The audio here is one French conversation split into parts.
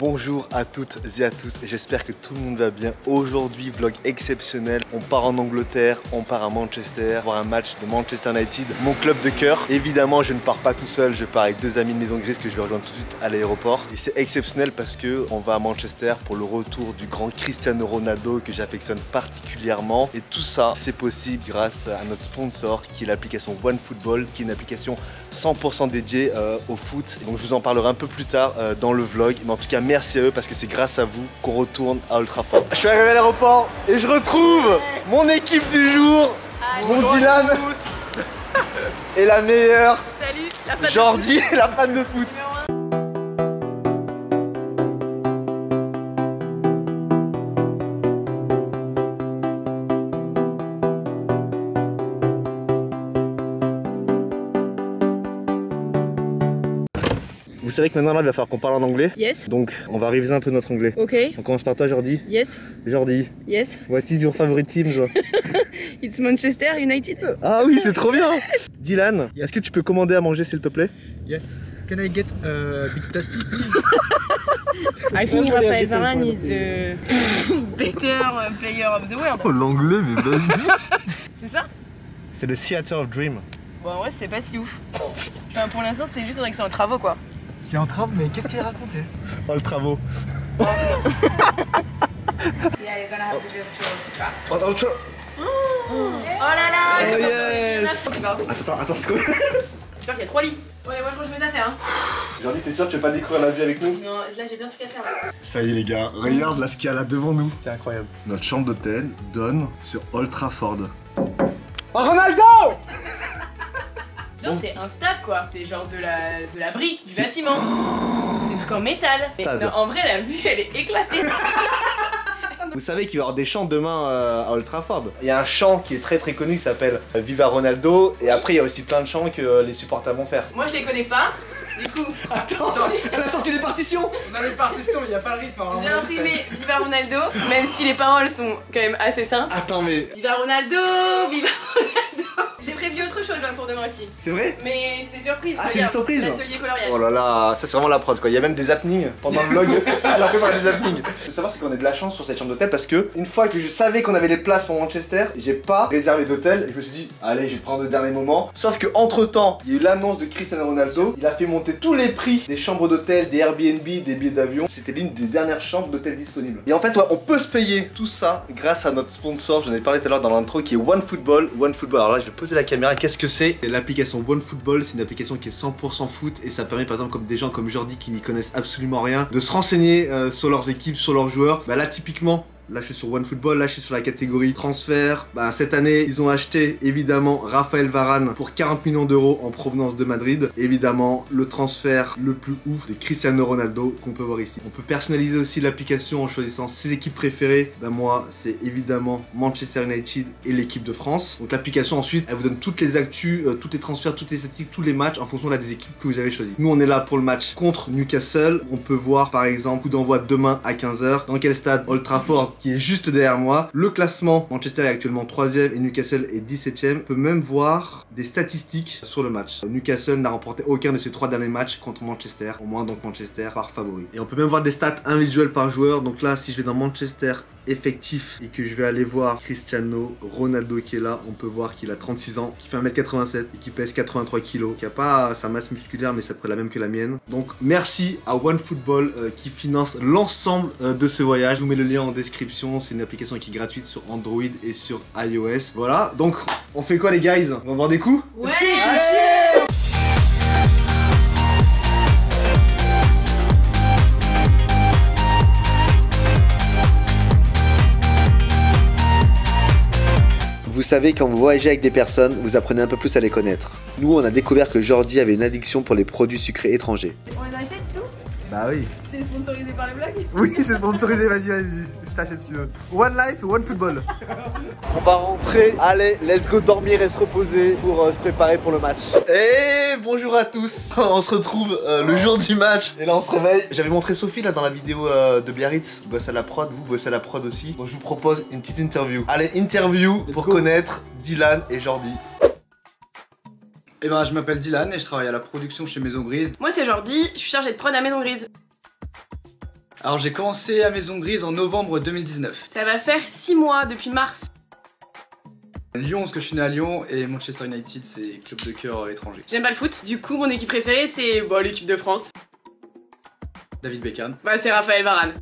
Bonjour à toutes et à tous, j'espère que tout le monde va bien. Aujourd'hui, vlog exceptionnel, on part en Angleterre, on part à Manchester, voir un match de Manchester United, mon club de cœur. Évidemment, je ne pars pas tout seul, je pars avec deux amis de Maison Grise que je vais rejoindre tout de suite à l'aéroport. Et c'est exceptionnel parce que on va à Manchester pour le retour du grand Cristiano Ronaldo que j'affectionne particulièrement. Et tout ça, c'est possible grâce à notre sponsor qui est l'application OneFootball, qui est une application 100% dédiée au foot. Et donc je vous en parlerai un peu plus tard dans le vlog, mais en tout cas merci à eux parce que c'est grâce à vous qu'on retourne à Old Trafford. Je suis arrivé à l'aéroport et je retrouve mon équipe du jour, mon Dylan et la meilleure. Salut, la fan Jordi, de foot. la fan de foot. Vous savez que maintenant là, il va falloir qu'on parle en anglais. Yes. Donc on va réviser un peu notre anglais. Ok. On commence par toi, Jordi. Yes. Jordi, Yes. what is your favorite team, toi? It's Manchester United. Ah oui, c'est trop bien. Dylan, est-ce que tu peux commander à manger s'il te plaît? Yes. Can I get a big tasty, please? I think Raphaël Varane is the better player of the world. Oh l'anglais, mais vas-y. C'est ça? C'est le Theater of Dream. Bon, en vrai, c'est pas si ouf. Enfin, pour l'instant, c'est juste vrai que c'est en travaux quoi. C'est en train, mais qu'est-ce qu'il a raconté? Oh le travaux. Yeah, you're gonna have to go to track. Oh, oh, oh, Oh là là. oh yes. J'espère Attends, c'est quoi? qu'il y a 3 lits. Ouais, moi je range mes affaires. Hein. Jordi, t'es sûr que tu veux pas découvrir la vue avec nous? Non, là j'ai plein de trucs à faire. Là. Ça y est les gars, regarde là ce qu'il y a là devant nous. C'est incroyable. Notre chambre d'hôtel donne sur Old Trafford. Oh, Ronaldo! Genre c'est un stade quoi, c'est genre de la brique, du bâtiment, des trucs en métal. Mais, Stade. non, en vrai la vue elle est éclatée. Vous savez qu'il va y avoir des chants demain à Old Trafford. Il y a un chant qui est très connu qui s'appelle Viva Ronaldo. Et après il y a aussi plein de chants que les supporters vont faire. Moi je les connais pas, du coup Attends, elle a sorti les partitions. On a les partitions, il n'y a pas le rythme. j'ai imprimé Viva Ronaldo, même si les paroles sont quand même assez simples. Attends mais... Viva Ronaldo, Viva Ronaldo. J'ai prévu autre chose hein, pour demain aussi. C'est vrai? Mais c'est surprise. Ah, c'est regarde, une surprise. L'atelier coloriage. Oh là là, ça c'est vraiment la prod quoi. Il y a même des happenings pendant le vlog. Elle a préparé des happenings. Ce qu'il faut savoir c'est qu'on a de la chance sur cette chambre d'hôtel parce que une fois que je savais qu'on avait les places pour Manchester, j'ai pas réservé d'hôtel et je me suis dit allez je vais prendre le dernier moment. Sauf que entre temps, il y a eu l'annonce de Cristiano Ronaldo. Il a fait monter tous les prix des chambres d'hôtel, des Airbnb, des billets d'avion. C'était l'une des dernières chambres d'hôtel disponibles. Et en fait ouais, on peut se payer tout ça grâce à notre sponsor. J'en ai parlé tout à l'heure dans l'intro qui est OneFootball. OneFootball. Alors là je vais poser la caméra. Qu'est-ce que c'est? L'application OneFootball, c'est une application qui est 100% foot et ça permet par exemple comme des gens comme Jordi qui n'y connaissent absolument rien de se renseigner sur leurs équipes, sur leurs joueurs. Bah là typiquement, là je suis sur OneFootball, là je suis sur la catégorie transfert. Bah cette année ils ont acheté évidemment Raphaël Varane pour 40 millions d'euros en provenance de Madrid. Évidemment le transfert le plus ouf de Cristiano Ronaldo qu'on peut voir ici. On peut personnaliser aussi l'application en choisissant ses équipes préférées. Bah moi c'est évidemment Manchester United et l'équipe de France. Donc l'application ensuite elle vous donne toutes les actus, tous les transferts, toutes les statistiques, tous les matchs en fonction là, des équipes que vous avez choisies. Nous on est là pour le match contre Newcastle. On peut voir par exemple coup d'envoi demain à 15 h. Dans quel stade? Old Trafford qui est juste derrière moi. Le classement, Manchester est actuellement 3ème et Newcastle est 17ème. On peut même voir des statistiques sur le match. Newcastle n'a remporté aucun de ses 3 derniers matchs contre Manchester. Au moins donc Manchester par favori. Et on peut même voir des stats individuelles par joueur. Donc là si je vais dans Manchester effectif et que je vais aller voir Cristiano Ronaldo qui est là, on peut voir qu'il a 36 ans, qui fait 1m87 et qui pèse 83 kg, qui a pas sa masse musculaire mais c'est à peu près la même que la mienne. Donc merci à OneFootball qui finance l'ensemble de ce voyage. Je vous mets le lien en description, c'est une application qui est gratuite sur Android et sur iOS. Voilà, donc on fait quoi les guys? On va boire des coups? Ouais. Allez! Vous savez, quand vous voyagez avec des personnes, vous apprenez un peu plus à les connaître. Nous, on a découvert que Jordi avait une addiction pour les produits sucrés étrangers. On achète tout? Bah oui. C'est sponsorisé par les blagues? Oui, c'est sponsorisé, vas-y, je t'achète si tu veux. One life, one football. On va rentrer, allez, let's go dormir et se reposer pour se préparer pour le match. Et bonjour à tous. On se retrouve le jour du match et là on se réveille. J'avais montré Sophie là dans la vidéo de Biarritz, qui bosse à la prod, vous bossez à la prod aussi. Donc je vous propose une petite interview. Allez, interview pour connaître Dylan et Jordi. Eh ben, je m'appelle Dylan et je travaille à la production chez Maison Grise. Moi c'est Jordi, je suis chargée de prod à Maison Grise. Alors j'ai commencé à Maison Grise en novembre 2019. Ça va faire 6 mois depuis mars. Lyon, parce que je suis né à Lyon, et Manchester United, c'est club de cœur étranger. J'aime pas le foot. Du coup, mon équipe préférée, c'est bon, l'équipe de France. David Beckham. Bah, c'est Raphaël Varane.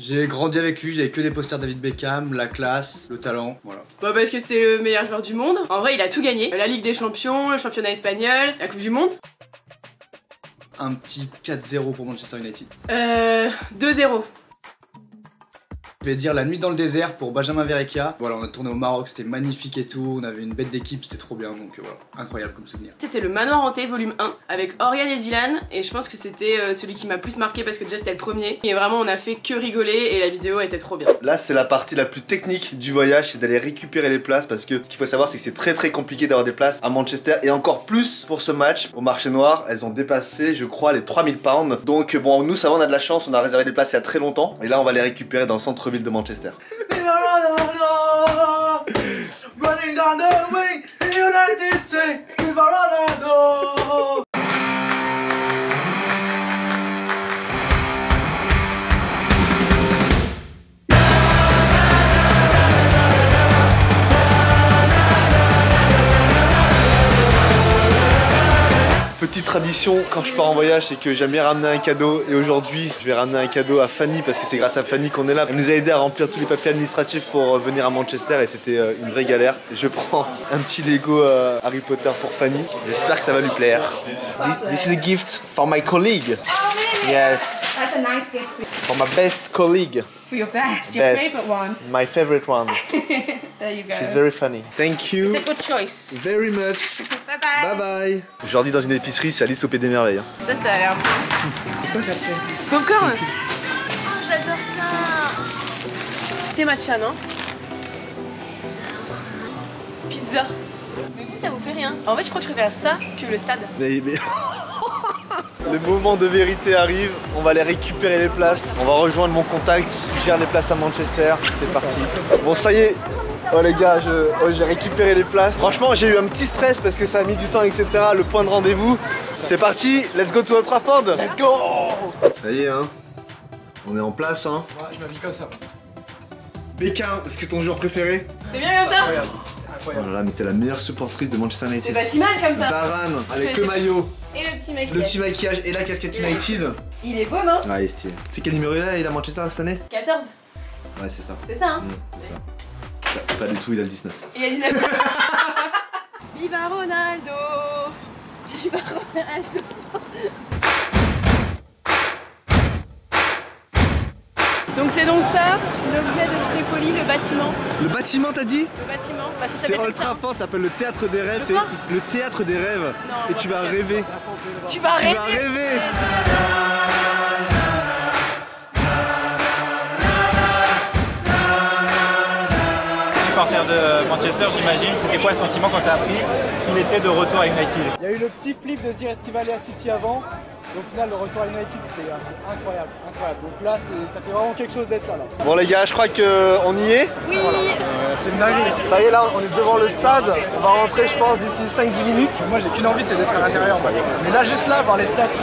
J'ai grandi avec lui, j'avais que des posters David Beckham, la classe, le talent, voilà. Bah, parce que c'est le meilleur joueur du monde. En vrai, il a tout gagné. La Ligue des Champions, le championnat espagnol, la Coupe du Monde. Un petit 4-0 pour Manchester United. 2-0. Je vais dire La Nuit dans le désert pour Benjamin Verrecchia. Voilà, on a tourné au Maroc, c'était magnifique et tout, on avait une bête d'équipe, c'était trop bien, donc voilà, incroyable comme souvenir. C'était le Manoir hanté volume 1 avec Oriane et Dylan, et je pense que c'était celui qui m'a plus marqué parce que déjà c'était le premier. Et vraiment, on a fait que rigoler et la vidéo était trop bien. Là, c'est la partie la plus technique du voyage, c'est d'aller récupérer les places parce que ce qu'il faut savoir, c'est que c'est très compliqué d'avoir des places à Manchester et encore plus pour ce match. Au marché noir, elles ont dépassé, je crois, les 3000 pounds. Donc bon, nous, ça va, on a de la chance, on a réservé des places il y a très longtemps et là, on va les récupérer dans le centre-ville de Manchester. Running down the wing, United say, Viva Ronaldo! Petite tradition quand je pars en voyage, c'est que j'aime bien ramener un cadeau et aujourd'hui je vais ramener un cadeau à Fanny parce que c'est grâce à Fanny qu'on est là. Elle nous a aidé à remplir tous les papiers administratifs pour venir à Manchester et c'était une vraie galère. Je prends un petit Lego Harry Potter pour Fanny, j'espère que ça va lui plaire. This is a gift for my colleague. Oh, really? Yes, That's a nice gift for my best colleague. for your best, your Best. favourite one. My favorite one. There you go. She's very funny. Thank you C'est good choice. very much. Bye bye. Bye bye. Aujourd'hui dans une épicerie, c'est Alice au Pays des Merveilles. Ça a l'air bon. C'est quoi ça fait? Popcorn. Oh, j'adore ça. Thé matcha, non? Pizza. Mais vous, ça vous fait rien? En fait, je crois que je préfère ça que le stade. Mais... Le moment de vérité arrive, on va aller récupérer les places, on va rejoindre mon contact qui gère les places à Manchester, c'est parti. Bon ça y est, oh les gars, j'ai récupéré les places. Franchement j'ai eu un petit stress parce que ça a mis du temps etc, le point de rendez-vous. C'est parti, let's go to Old Trafford, let's go. Ça y est hein, on est en place hein. Ouais, je m'habille comme ça. Beckham, est-ce que ton joueur préféré? C'est bien comme ça? Incroyable. Oh là là, mais t'es la meilleure supportrice de Manchester C'est United. pas si mal comme ça. Varane, avec fais- le maillot, Et le petit mec. le petit maquillage et la casquette United. Il est beau, non? Ouais, il est stylé. C'est quel numéro il a à Manchester cette année? 14. Ouais, c'est ça. C'est ça, hein? C'est ça. Pas du tout, il a le 19. Il a 19. Viva Ronaldo. Viva Ronaldo. Donc c'est donc ça, l'objet de Tripoli, le bâtiment. Le bâtiment t'as dit? Le bâtiment, bah ça C'est s'appelle Old comme ça. Trafford, ça s'appelle le théâtre des rêves, c'est Quoi le théâtre des rêves. Non, et moi, tu vas je- rêver. Tu vas Tu rêver. vas rêver. Supporter de Manchester, j'imagine, c'était quoi le sentiment quand t'as appris qu'il était de retour à United? Il y a eu le petit flip de se dire est-ce qu'il va aller à City avant. Et au final, le retour à United, c'était incroyable, incroyable. Donc là, ça fait vraiment quelque chose d'être là. Bon les gars, je crois qu'on y est. Oui. C'est une dinguerie. Ça y est là, on est devant le stade. On va rentrer je pense d'ici 5-10 minutes. Moi, j'ai qu'une envie, c'est d'être à l'intérieur. Mais là, juste là, voir les statues,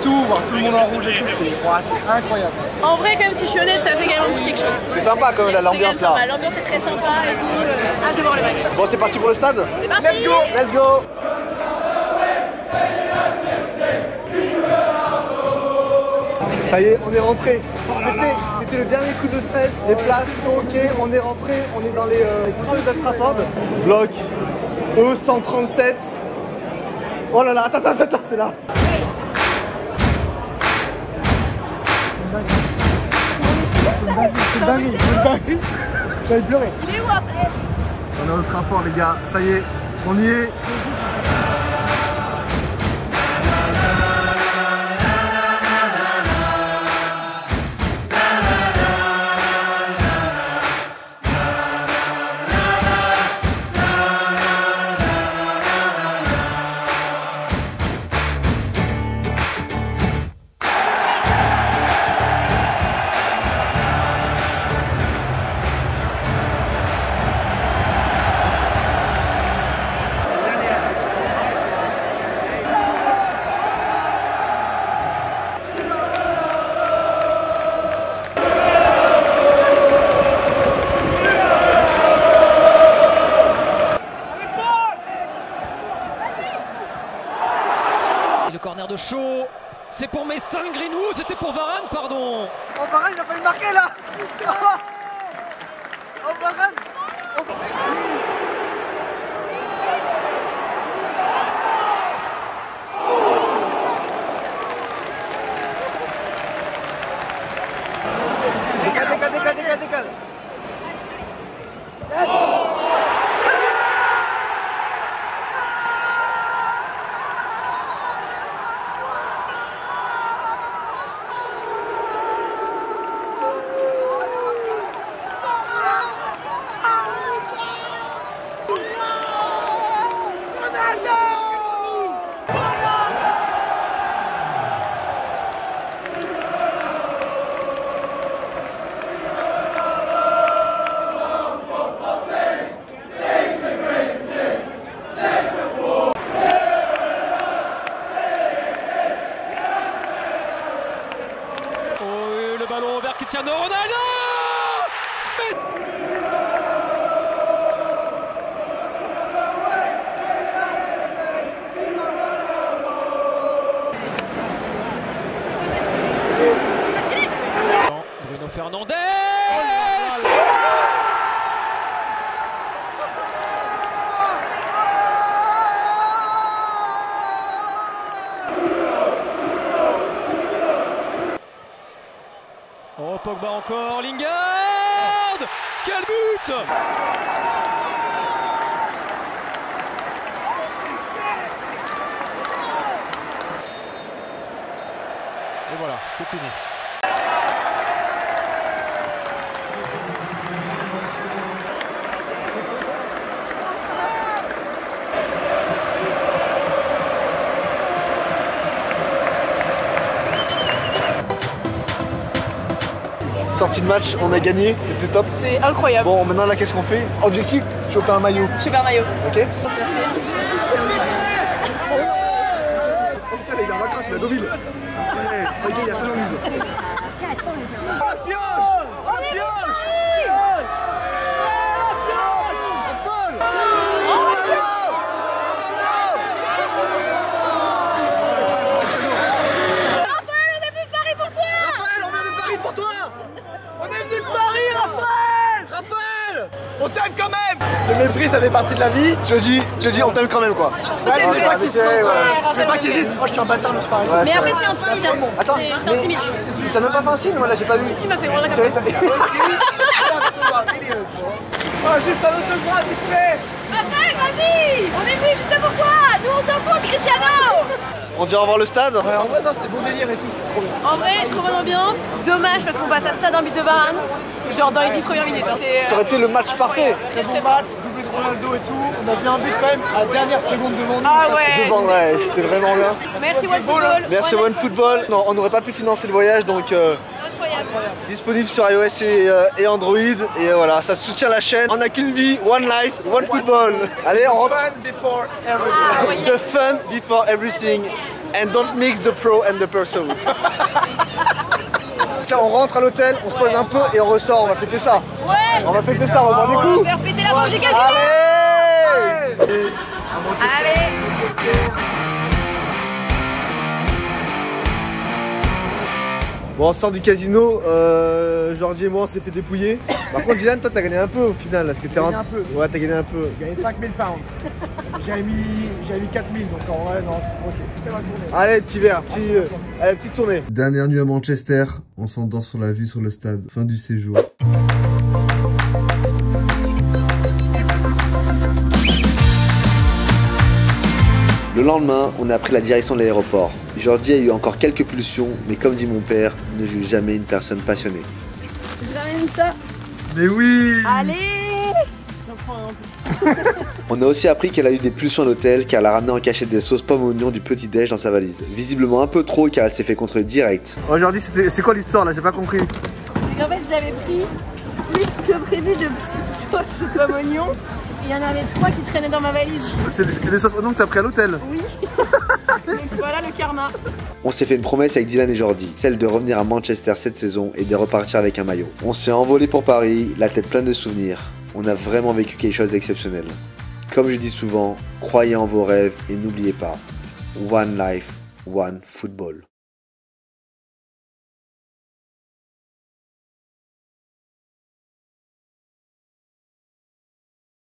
tout, voir tout le monde en rouge et tout, c'est incroyable. En vrai, quand même, si je suis honnête, ça fait quand même un petit quelque chose. C'est sympa quand même là, l'ambiance C'est quand même là. sympa, l'ambiance est très sympa et tout. Hâte de voir le match. Bon c'est parti pour le stade. C'est parti. Let's go! Let's go. Ça y est, on est rentré. C'était le dernier coup de stress. Les places sont ok, on est rentré, on est dans les couteaux de Trafford. Bloc E137. Oh là là, attends, c'est là. C'est dinguerie, j'allais pleurer. On est au Trafford les gars, ça y est, on y est. de Shaw. C'est pour Messin, Greenwood, c'était pour Varane, pardon. Oh Varane, il a failli marquer là. Oh Varane. Décale. Le ballon vers Cristiano Ronaldo. Bruno Fernandes. Oh, Pogba encore, Lingard. Quel but! Et voilà, c'est fini. Sortie de match, on a gagné, c'était top. C'est incroyable. Bon, maintenant là, qu'est-ce qu'on fait? Objectif, choper un maillot. Choper un maillot. Ok. Oh putain, il est en vacances, il va à Deauville. Ouais, regarde, il y a Saint-Jean-Mise. Oh la pioche! Oh la pioche! On t'aime quand même! Le mépris, ça fait partie de la vie. Je dis, on t'aime quand même quoi. Ouais, je veux pas qu'ils se sentent. ouais. Je veux pas qu'ils disent, oh, je suis un bâtard, mais c'est pas Ouais, Mais c'est après, vrai. c'est intimidant. Attends, C'est intimidant. T'as même pas fait un signe, moi là, j'ai pas vu. Si, il m'a fait voilà comme C'est ça. vrai, Oh, juste un autographe, vite fait. Raphaël, vas-y! On est venus juste pour toi! Nous on s'en fout, Cristiano! On dit au revoir le stade. Ouais, en vrai, non, c'était bon délire et tout, c'était trop bien. En vrai, trop bonne ambiance. Dommage parce qu'on passe à ça d'un but de Varane. Genre dans les 10 premières minutes. Hein. Ça aurait été le match parfait. Très bon match, doublé de Ronaldo et tout. On a vu un but quand même à la dernière seconde devant nous. Ah Ça, ouais. Devant, ouais, c'était vraiment bien. Merci OneFootball. Merci OneFootball. Non, on n'aurait pas pu financer le voyage, donc Incroyable. disponible sur iOS et Android. Et voilà, ça soutient la chaîne. On n'a qu'une vie, one life, one football. Allez, on rentre. Fun before everything. Ah, ouais. The fun before everything. And don't mix the pro and the perso. Tiens, on rentre à l'hôtel, on se pose un peu et on ressort, on va fêter ça. Ouais! On va fêter ça, on va boire des On coups. va faire péter la porte du casino! Allez! Allez! Bon, on sort du casino, Georgie et moi on s'est fait dépouiller. Par contre, Dylan, toi t'as gagné un peu au final, parce que t'es gagné un peu. Ouais, t'as gagné un peu. J'ai gagné 5000 pounds. J'avais mis 4000, donc en vrai, non, c'est trop cher. Fais ma tournée. Allez, petit verre, allez, petite tournée. Dernière nuit à Manchester, on s'endort sur la vue sur le stade. Fin du séjour. Le lendemain, on a pris la direction de l'aéroport. Jordi a eu encore quelques pulsions, mais comme dit mon père, ne juge jamais une personne passionnée. Je ramène ça. Mais oui! Allez! On a aussi appris qu'elle a eu des pulsions à l'hôtel car elle a ramené en cachette des sauces pommes oignons du petit-déj dans sa valise. Visiblement un peu trop car elle s'est fait contrôler direct. Aujourd'hui, c'est quoi l'histoire là? J'ai pas compris. En fait, j'avais pris plus que prévu de petites sauces pommes oignons. Il y en avait 3 qui traînaient dans ma valise. C'est les sauces oignons que t'as pris à l'hôtel? Oui. Donc voilà le karma. On s'est fait une promesse avec Dylan et Jordi, celle de revenir à Manchester cette saison et de repartir avec un maillot. On s'est envolé pour Paris, la tête pleine de souvenirs. On a vraiment vécu quelque chose d'exceptionnel. Comme je dis souvent, croyez en vos rêves et n'oubliez pas, one life, One Football.